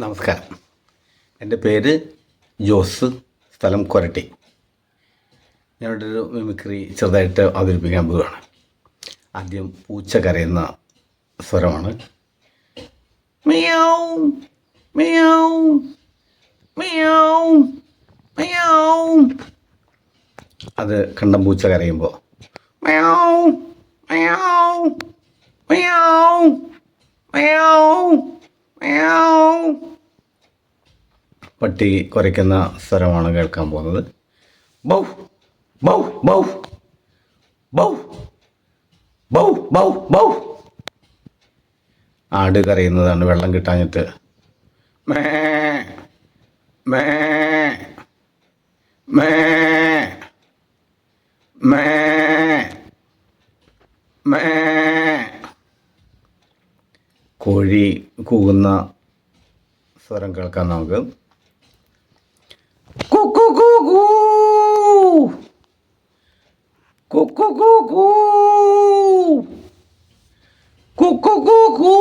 നമസ്കാരം. എൻ്റെ പേര് ജോസ്, സ്ഥലം കൊരട്ടി. ഞാനൊരു മിമിക്രി ചെറുതായിട്ട് അവതരിപ്പിക്കാൻ പോവുകയാണ്. ആദ്യം പൂച്ച കരയുന്ന സ്വരമാണ്. മിയാവ് മിയാവ് മിയാവ് മിയാവ്. അത് കണ്ടം പൂച്ച കരയുമ്പോൾ മിയാവ് മിയാവ് മിയാവ് മിയാവ് മിയാവ്. പട്ടി കുരയ്ക്കുന്ന സ്വരമാണ് കേൾക്കാൻ പോകുന്നത്. ബൗ ബൗ ബൗ ബൗ ബൗ ബൗ ബൗ. ആട് കരയുന്നതാണ് വെള്ളം കിട്ടാഞ്ഞിട്ട്. മേ മേ മേ മേ മേ. കോഴി കൂകുന്ന സ്വരം കേൾക്കാം നമുക്ക്. കുക്കു കൂകൂ കുക്കു കൂകൂ കുക്കു കൂകൂ.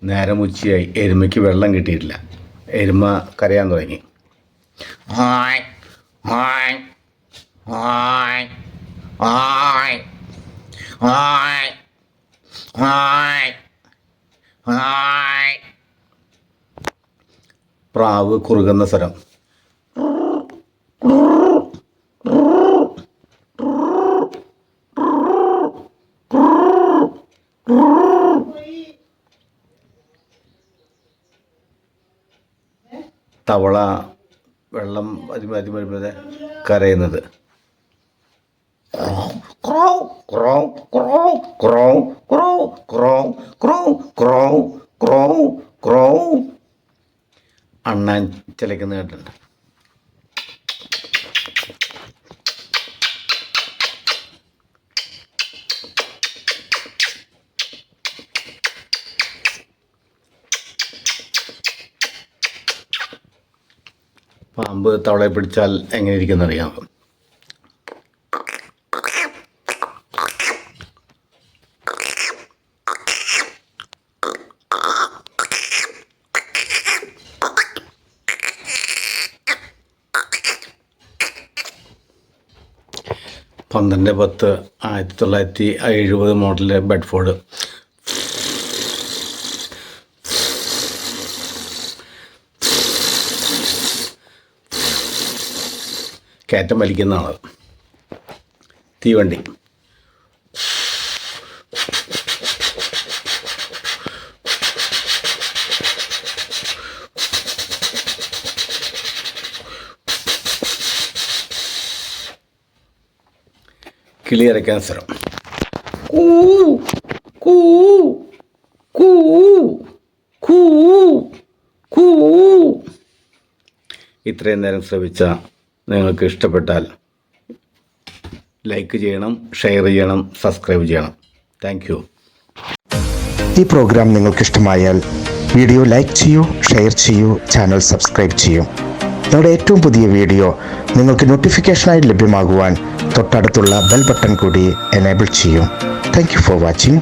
നേരം ഉച്ചയായി, എരുമയ്ക്ക് വെള്ളം കിട്ടിയിട്ടില്ല. എരുമ കരയാൻ തുടങ്ങി. Hi hi hi hi hi hi hi. പ്രാവ് കുറുകുന്ന സ്വരം. തവള വെള്ളം വരുമ്പോൾ കരയുന്നത്. അണ്ണാൻ ചിലയ്ക്കുന്ന കേട്ടിട്ടുണ്ട്. പാമ്പ് തവളയെ പിടിച്ചാൽ എങ്ങനെ ഇരിക്കുന്നറിയാമോ? പന്ത്രണ്ട് 10 1970 മോഡല് ബെഡ്ഫോർഡ്. കയറ്റം വലിക്കുന്നതാണ്. തീവണ്ടി. കിളി ഇറക്കാൻ സ്ഥലം. കൂ കൂ കൂ കൂ കൂ. ഇത്രയും നേരം ശ്രവിച്ച നിങ്ങൾക്ക് ഇഷ്ടപ്പെട്ടാൽ ലൈക്ക് ചെയ്യണം, ഷെയർ ചെയ്യണം, സബ്സ്ക്രൈബ് ചെയ്യണം. Thank you. ഈ പ്രോഗ്രാം നിങ്ങൾക്ക് ഇഷ്ടമായാൽ വീഡിയോ ലൈക്ക് ചെയ്യൂ, ഷെയർ ചെയ്യൂ, ചാനൽ സബ്സ്ക്രൈബ് ചെയ്യൂ. ഞങ്ങളുടെ ഏറ്റവും പുതിയ വീഡിയോ നിങ്ങൾക്ക് നോട്ടിഫിക്കേഷനായി ലഭ്യമാകുവാൻ തൊട്ടടുത്തുള്ള ബെൽ ബട്ടൺ കൂടി എനേബിൾ ചെയ്യൂ. Thank you for watching.